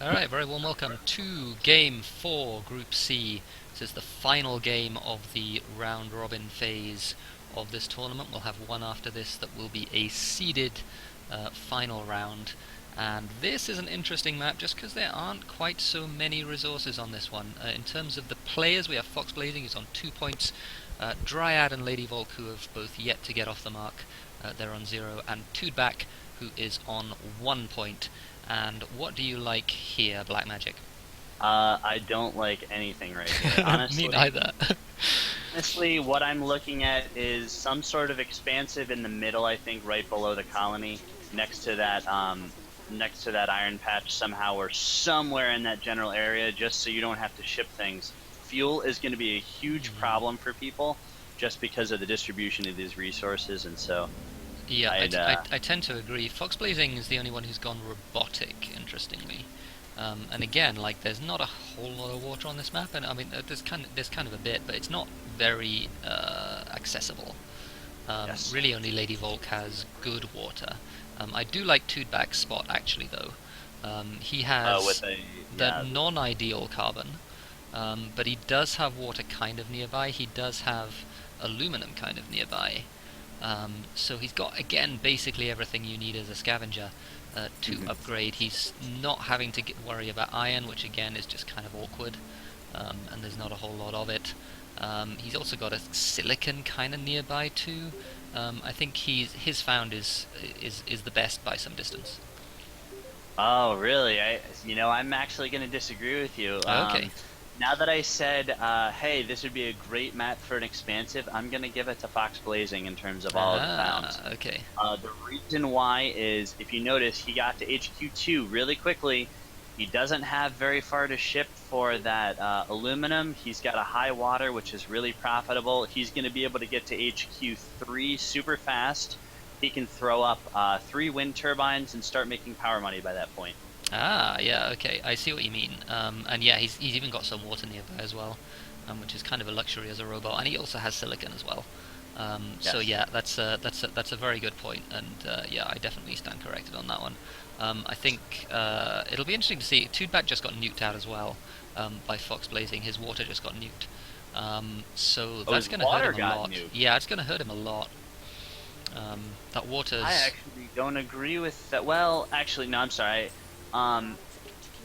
Alright, very warm welcome to Game 4, Group C. This is the final game of the round robin phase of this tournament. We'll have one after this that will be a seeded final round. And this is an interesting map just because there aren't quite so many resources on this one. In terms of the players, we have Fox Blazing, who's on 2 points, Dryad and Lady Volk, who have both yet to get off the mark. They're on 0, and Toodback, who is on 1 point. And what do you like here, Black Magic? I don't like anything right here. Me Honestly, neither. honestly, what I'm looking at is some sort of expansive in the middle. I think right below the colony, next to that iron patch somehow, or somewhere in that general area, just so you don't have to ship things. Fuel is going to be a huge problem for people, just because of the distribution of these resources, and so Yeah, I'd I tend to agree. Fox Blazing is the only one who's gone robotic, interestingly. And again, like, there's not a whole lot of water on this map, and I mean, there's kind of a bit, but it's not very accessible. yes. Really, only Lady Volk has good water. I do like Toodback's spot, actually, though. He has With a the yeah. non-ideal carbon, but he does have water kind of nearby. He does have aluminum kind of nearby. So he's got, again, basically everything you need as a scavenger to Mhm. upgrade. He's not having to worry about iron, which again is just kind of awkward, and there's not a whole lot of it. He's also got a silicon kind of nearby too. I think his found is the best by some distance. Oh, really? I'm actually going to disagree with you. Okay. Now that I said, hey, this would be a great map for an expansive, I'm going to give it to Fox Blazing in terms of all of the founds. Okay. The reason why is, if you notice, he got to HQ2 really quickly. He doesn't have very far to ship for that aluminum. He's got a high water, which is really profitable. He's going to be able to get to HQ3 super fast. He can throw up 3 wind turbines and start making power money by that point. Yeah, okay, I see what you mean. And yeah, he's even got some water nearby as well, which is kind of a luxury as a robot. And he also has silicon as well. So Yes. yeah, that's a very good point, and yeah, I definitely stand corrected on that one. I think it'll be interesting to see. Toodback just got nuked out as well by Fox Blazing. His water just got nuked, so Oh, that's his going to hurt water him a got lot. nuked. Yeah, it's going to hurt him a lot. That I water's actually don't agree with that. Well, actually, no, I'm sorry. Um,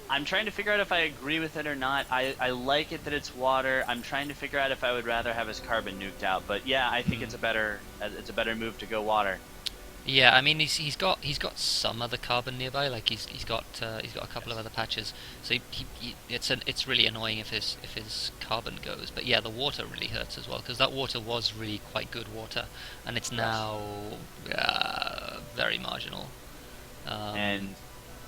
I'm trying to figure out if I agree with it or not. I like it that it's water. I'm trying to figure out if I would rather have his carbon nuked out. But yeah, I think hmm. it's a better move to go water. Yeah, I mean he's got some other carbon nearby, like he's got a couple of Yes. other patches. So it's really annoying if his carbon goes. But yeah, the water really hurts as well because that water was really quite good water, and it's Yes. now very marginal. Um, And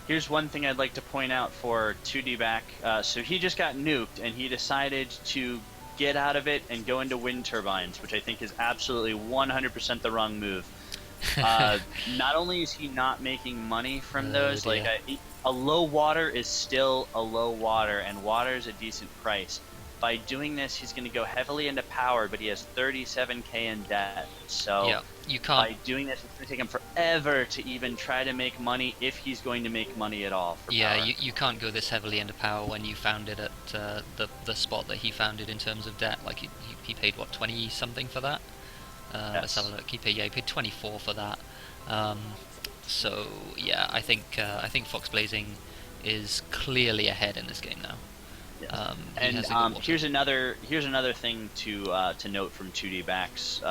here's one thing I'd like to point out for 2D back. So he just got nuked, and he decided to get out of it and go into wind turbines, which I think is absolutely 100% the wrong move. Uh, Not only is he not making money from oh those, like dear. a low water is still a low water, and water is a decent price. By doing this, he's going to go heavily into power, but he has 37k in debt. So Yeah, you can't. by doing this, it's going to take him forever to even try to make money, if he's going to make money at all for Yeah, power. you can't go this heavily into power when you found it at the spot that he found it in terms of debt. Like he paid what 20 something for that. Let's have a Yes. look. He paid 24 for that. Um, so yeah, I think Fox Blazing is clearly ahead in this game now. Yes. He And has a good water. here's another thing to note from 2D Back's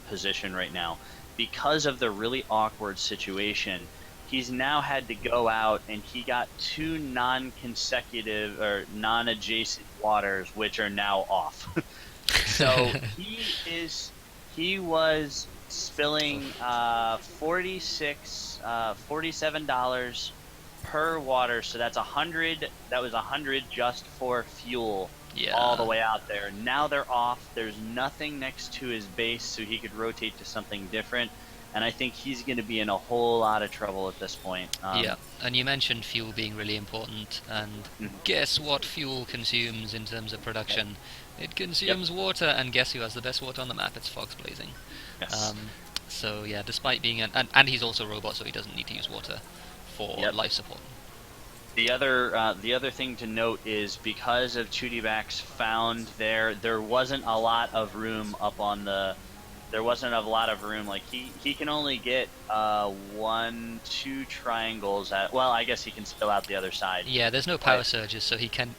position right now. Because of the really awkward situation, he's now had to go out, and he got 2 non-consecutive or non-adjacent waters, which are now off. So he was spilling 47 dollars per water. So that's 100. That was 100 just for fuel all the Yeah, way out there. Now they're off. There's nothing next to his base, so he could rotate to something different. And I think he's going to be in a whole lot of trouble at this point. yeah. And you mentioned fuel being really important, and Mhm. guess what fuel consumes in terms of Yep. production? It Yep. consumes water, and guess who has the best water on the map? It's Fox Blazing. Yes. Um, so yeah, despite being and he's also a robot, so he doesn't need to use water for Yep. life support. The other thing to note is because of Chudibac's found there wasn't a lot of room up on the there wasn't a lot of room. Like he can only get 2 triangles at, well, I guess he can spill out the other side. Yeah, there's no power surges, so he can.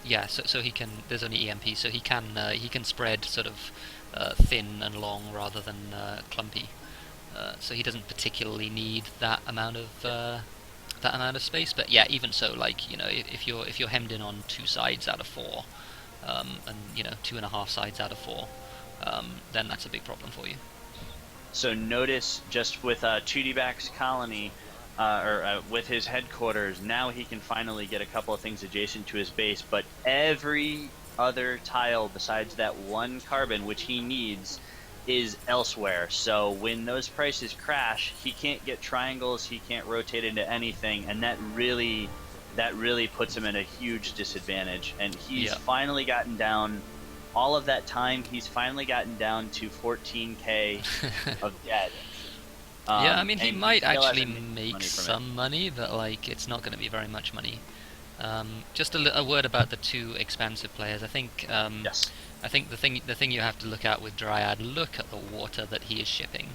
Yeah, so he can. There's only EMP, so he can spread sort of thin and long rather than clumpy. So he doesn't particularly need that amount of space. But yeah, even so, like, you know, if you're hemmed in on 2 sides out of 4, and you know 2.5 sides out of 4, then that's a big problem for you. So notice just with Chudibac's colony, with his headquarters, now he can finally get a couple of things adjacent to his base, but every other tile besides that 1 carbon, which he needs, is elsewhere. So when those prices crash, he can't get triangles, he can't rotate into anything, and that really puts him at a huge disadvantage. And he's finally gotten down, all of that time, he's finally gotten down to 14k of debt. Yeah, I mean, he might actually make some money, but like, it's not going to be very much money. Just a word about the 2 expansive players. I think yes. I think the thing you have to look at with Dryad, look at the water that he is shipping,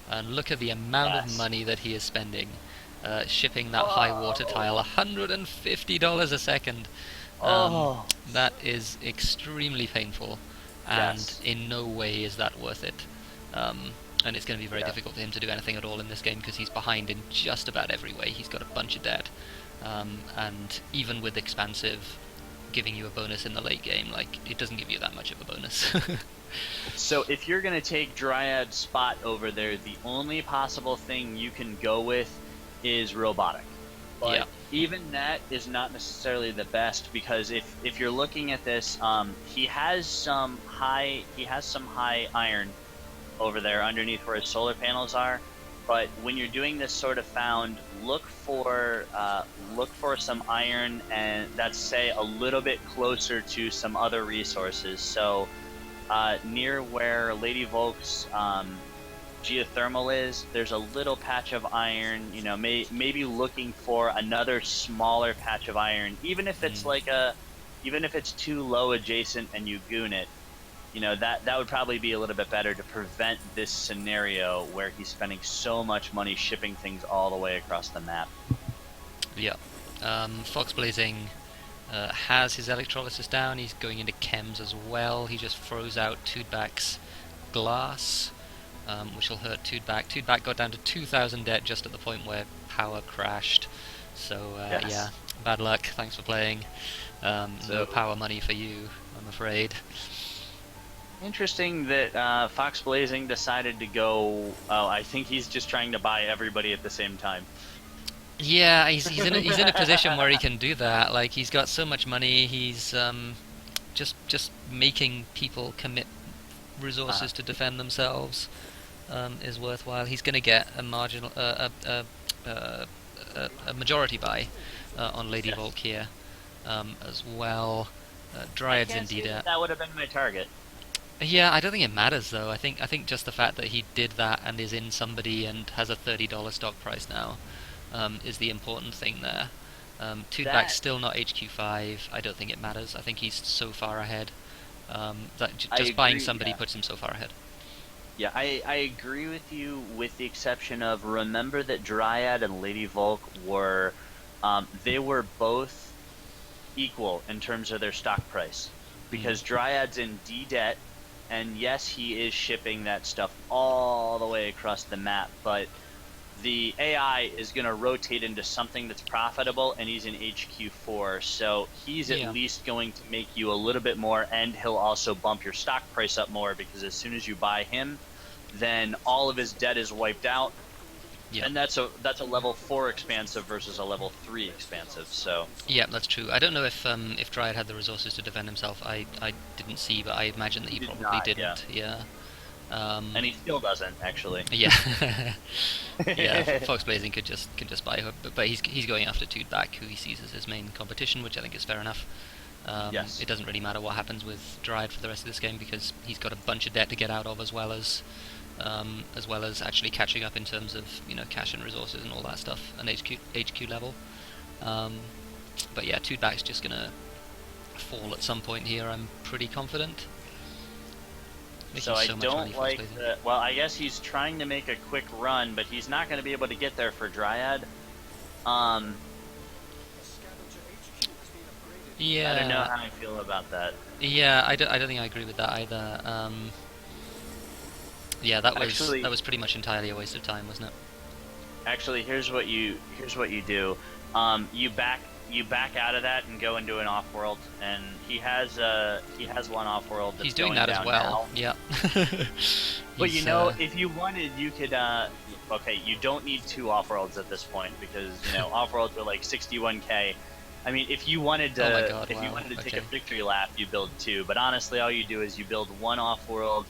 and look at the amount of money that he is spending shipping that high water tile, $150 a second. That is extremely painful, and in no way is that worth it. And it's going to be very difficult for him to do anything at all in this game because he's behind in just about every way. He's got a bunch of debt, and even with expansive giving you a bonus in the late game, like, it doesn't give you that much of a bonus. So if you're going to take Dryad's spot over there, the only possible thing you can go with is robotic. But even that is not necessarily the best, because if you're looking at this, he has some high iron over there underneath where his solar panels are. But when you're doing this sort of found, look for some iron, and that's, say, a little bit closer to some other resources. So near where Lady Volk's geothermal is, there's a little patch of iron. You know, maybe looking for another smaller patch of iron, even if it's even if it's too low adjacent and you goon it. You know, that would probably be a little bit better to prevent this scenario where he's spending so much money shipping things all the way across the map. Yeah. Fox Blazing has his electrolysis down. He's going into chems as well. He just froze out Toodback's glass, which will hurt Toodback. Toodback got down to 2,000 debt just at the point where power crashed. So, yeah, bad luck. Thanks for playing. No power money for you, I'm afraid. Interesting that Fox Blazing decided to go. Oh, I think he's just trying to buy everybody at the same time. Yeah, he's in a position where he can do that. Like, he's got so much money. He's just making people commit resources to defend themselves is worthwhile. He's going to get a marginal a majority buy on Lady Volk here as well. Dryad's indeed that would have been my target. Yeah, I don't think it matters though. I think just the fact that he did that and is in somebody and has a $30 stock price now is the important thing there. Toodback's still not HQ5. I don't think it matters. I think he's so far ahead that just buying somebody puts him so far ahead. Yeah, I agree with you, with the exception of, remember that Dryad and Lady Volk were they were both equal in terms of their stock price, because Dryad's in D debt. And yes, he is shipping that stuff all the way across the map, but the AI is going to rotate into something that's profitable, and he's in HQ4, so he's at least going to make you a little bit more, and he'll also bump your stock price up more, because as soon as you buy him, then all of his debt is wiped out. Yeah. And that's a level 4 expansive versus a level 3 expansive. So yeah, that's true. I don't know if Dryad had the resources to defend himself. I didn't see, but I imagine that he probably didn't. Yeah. And he still doesn't, actually. Yeah. Yeah. Fox Blazing could just buy her, but he's going after Toodback, who he sees as his main competition, which I think is fair enough. It doesn't really matter what happens with Dryad for the rest of this game, because he's got a bunch of debt to get out of, as well as actually catching up in terms of, you know, cash and resources and all that stuff, and HQ level. But yeah, two back's just gonna fall at some point here. I'm pretty confident. Making So I much don't money like Foxblazing. the. Well, I guess he's trying to make a quick run, but he's not going to be able to get there for Dryad. Yeah. I don't know how I feel about that. Yeah, I don't think I agree with that either. Yeah, Actually, that was pretty much entirely a waste of time, wasn't it? Actually, here's what you do. You back out of that and go into an off-world, and he has one off-world that's He's doing going that as down well. now. Yeah. But He's, if you wanted, you could. Okay, you don't need two off-worlds at this point because off-worlds are like 61k. I mean, if you wanted to, Oh my God, if you wow, wanted to take okay. a victory lap, you build two. But honestly, all you do is you build one off-world,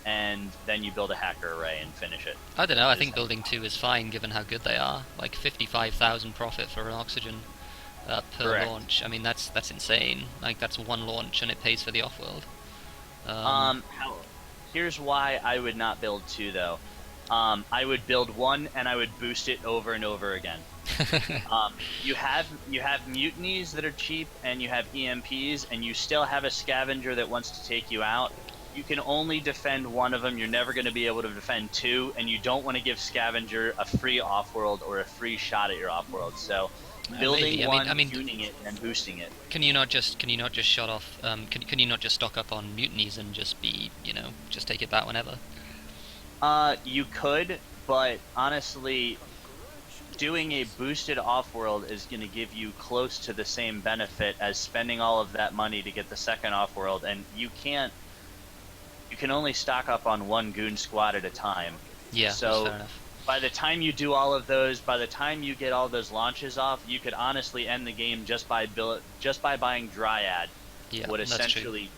and then you build a hacker array and finish it. I don't know. I think building two is fine given how good they are. Like 55,000 profit for an oxygen per Correct. launch. I mean, that's insane. Like that's one launch and it pays for the offworld. Here's why I would not build two though. I would build one and I would boost it over and over again. You have mutinies that are cheap and you have EMPs and you still have a scavenger that wants to take you out. You can only defend one of them. You're never going to be able to defend two, and you don't want to give scavenger a free off-world or a free shot at your off-world. So building maybe. one, I mean, tuning it, and boosting it. Can you not just shut off? Can you not just stock up on mutinies and just be just take it back whenever? You could, but honestly, doing a boosted off-world is going to give you close to the same benefit as spending all of that money to get the second off-world, and you can only stock up on one goon squad at a time. Yeah, so that's fair enough. by the time you do all of those, by the time you get all those launches off, you could honestly end the game just by buying Dryad. Yeah, would that's essentially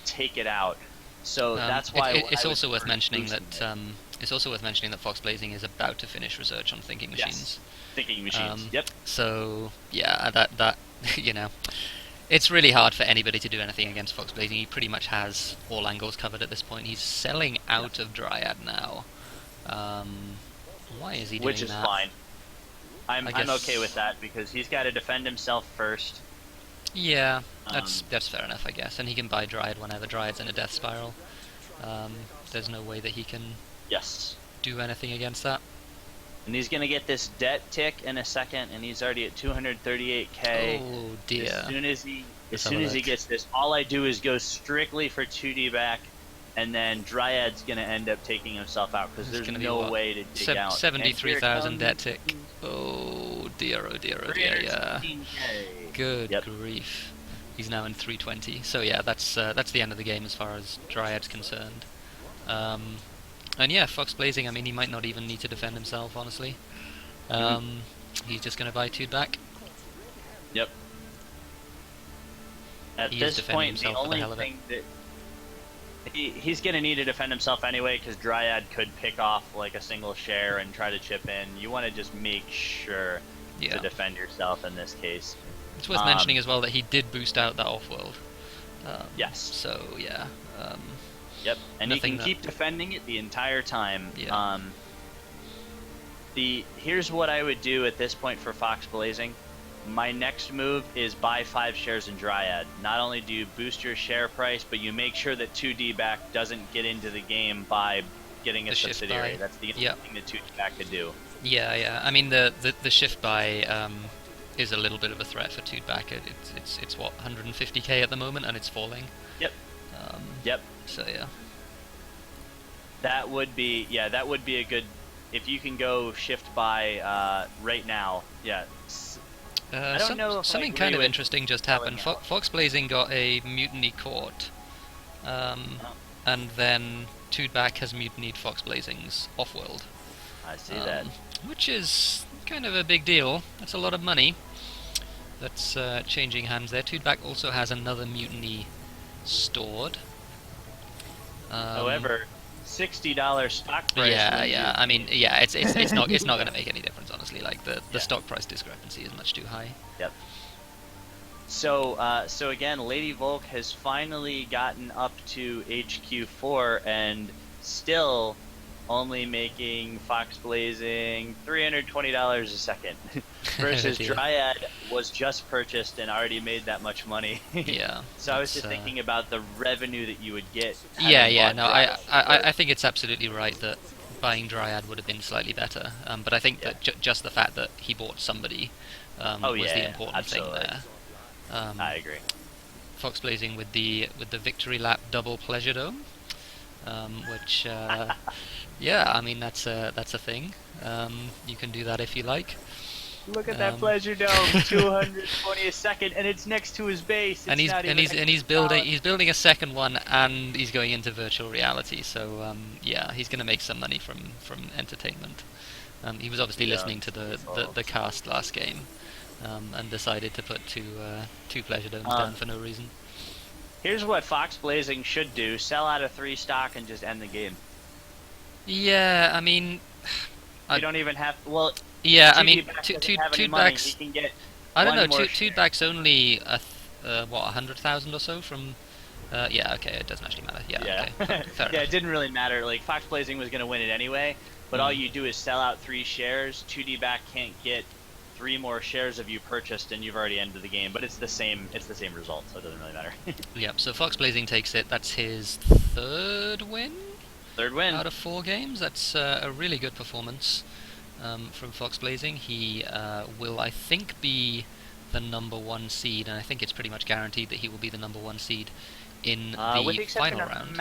take it out. So true. that's why It's I also would worth mentioning boosting that it. it's also worth mentioning that Foxblazing is about to finish research on thinking machines. Yes. Thinking machines. Yep. So yeah, that it's really hard for anybody to do anything against Foxblazing. He pretty much has all angles covered at this point. He's selling out of Dryad now. Why is he doing that? Which is fine. I'm guess- okay with that because he's got to defend himself first. Yeah, that's fair enough, I guess. And he can buy Dryad whenever Dryad's in a death spiral. There's no way that he can Yes. do anything against that. And he's gonna get this debt tick in a second, and he's already at 238k. Oh dear. As soon as Let's have a he look. gets this, all I do is go strictly for 2D back, and then Dryad's gonna end up taking himself out because It's there's gonna be no what? way to dig out. 73,000 And debt tick. Oh dear, oh dear, oh dear, yeah. 316K. Good Yep. grief. He's now in 320. So yeah, that's the end of the game as far as Dryad's concerned. And yeah, Foxblazing, I mean, he might not even need to defend himself, honestly. He's just going to buy two back. Yep. At He is this defending point, the himself for the only hell of it. thing that he's going to need to defend himself anyway, because Dryad could pick off like a single share and try to chip in. You want to just make sure Yeah. to defend yourself in this case. It's worth mentioning as well that he did boost out that off-world. Yes. So yeah. Yep. And he nothing can that- keep defending it the entire time. Yeah. Here's what I would do at this point for Foxblazing. My next move is buy 5 shares in Dryad. Not only do you boost your share price, but you make sure that 2D back doesn't get into the game by getting a The shift subsidiary. buy. That's the only Yep. thing that 2D back could do. Yeah. I mean, the shift buy is a little bit of a threat for two back. It's what 150k at the moment, and it's falling. Yep. Yep. So yeah. That would be a good. If you can go shift buy right now, yeah. I don't know if I something agree kind of with interesting just happened. selling out. Foxblazing got a mutiny court, and then Toodback has mutinied Foxblazing's offworld. I see that. Which is kind of a big deal. That's a lot of money. That's changing hands there. Toodback also has another mutiny stored. However, $60 stock price. Yeah. means you- I mean, yeah, it's not going to make any difference, honestly. Like the stock price discrepancy is much too high. Yep. So again, Lady Volk has finally gotten up to HQ4, and still only making Fox Blazing $320 a second, versus Dear. Dryad was just purchased and already made that much money. Yeah, So I was that's just thinking about the revenue that you would get yeah, having yeah. bought No, Dryad. I think it's absolutely right that buying Dryad would have been slightly better. But I think Yeah. that just the fact that he bought somebody Oh was the yeah, important thing absolutely. there. Um, I agree. Fox Blazing with the victory lap double pleasure dome, which yeah, I mean that's a thing. You can do that if you like. Look at that Um, pleasure dome, 220 a second, and it's next to his base. and It's he's not and even he's next and to he's his tower. building a second one, and he's going into virtual reality. So yeah, he's going to make some money from entertainment. He was obviously Yeah, listening to beautiful. the cast last game, and decided to put two pleasure domes Um, down for no reason. Here's what Fox Blazing should do: sell out of 3 stock and just end the game. Yeah, I mean, You I, don't even have. Well, yeah, I 2D mean, back two doesn't two have any two money. He backs. can get I don't one know. more Two share. backs only what 100,000 or so from. Yeah, okay, it doesn't actually matter. Yeah, Yeah, okay, fair yeah. enough. It didn't really matter. Like Fox Blazing was gonna win it anyway. But all Mm. you do is sell out 3 shares. 2D back can't get 3 more shares of you purchased, and you've already ended the game. But it's the same. It's the same result, so it doesn't really matter. Yep. So Fox Blazing takes it. That's his third win Third win. out of 4 games. That's a really good performance from Fox Blazing. He will, I think, be the #1 seed, and I think it's pretty much guaranteed that he will be the #1 seed in With the the exception final of round.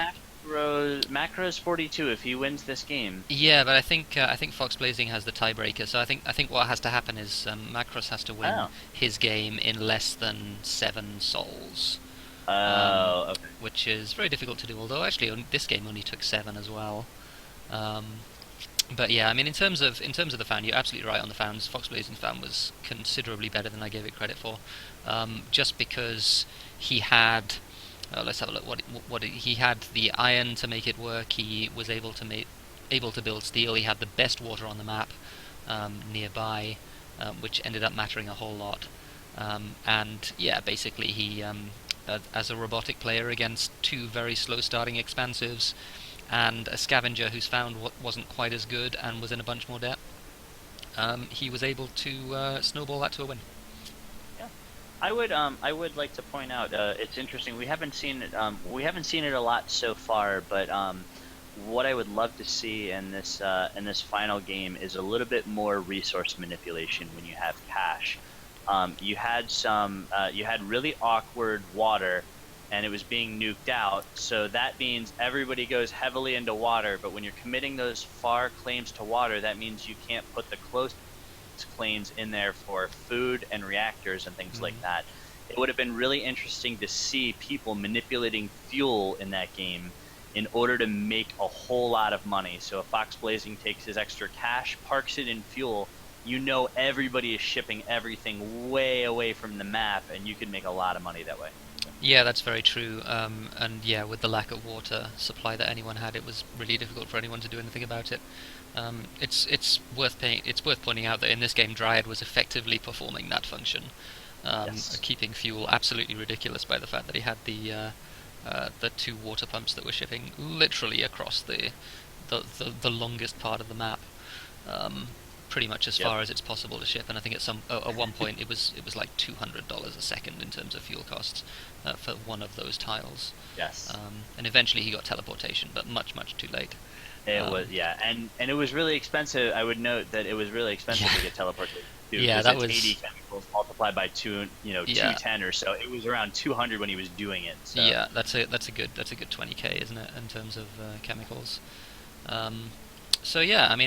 Macros 42, if he wins this game. Yeah, but I think Fox Blazing has the tiebreaker. So I think what has to happen is Macros has to win Oh. his game in less than 7 souls, Oh, okay. which is very difficult to do. Although actually this game only took 7 as well. Um, but yeah, I mean in terms of the fan, you're absolutely right on the fans. Fox Blazing's fan was considerably better than I gave it credit for, just because he had. Let's have a look. He had the iron to make it work. He was able to build steel. He had the best water on the map nearby, which ended up mattering a whole lot. And yeah, basically he, as a robotic player against 2 very slow starting expansives, and a scavenger whose found wasn't quite as good and was in a bunch more debt, he was able to snowball that to a win. Yeah. I would like to point out, it's interesting. We haven't seen it a lot so far, but what I would love to see in this final game is a little bit more resource manipulation when you have cash. You had really awkward water, and it was being nuked out. So that means everybody goes heavily into water. But when you're committing those far claims to water, that means you can't put the close claims in there for food and reactors and things like that. It would have been really interesting to see people manipulating fuel in that game in order to make a whole lot of money. So if Fox Blazing takes his extra cash, parks it in fuel, you know everybody is shipping everything way away from the map, and you can make a lot of money that way. Yeah, that's very true. And yeah, with the lack of water supply that anyone had, it was really difficult for anyone to do anything about it. It's worth pointing out that in this game, Dryad was effectively performing that function, Yes. keeping fuel absolutely ridiculous by the fact that he had the 2 water pumps that were shipping literally across the longest part of the map. Pretty much as Yep. far as it's possible to ship, and I think at one point it was like $200 a second in terms of fuel costs for one of those tiles. Yes. And eventually he got teleportation, but much too late. It was, yeah, and it was really expensive. I would note that it was really expensive to get teleported too, Yeah, because that it's was 80 chemicals multiplied by two, yeah 210 or so. It was around 200 when he was doing it. So. yeah that's a good 20k, isn't it, in terms of chemicals. So yeah, I mean.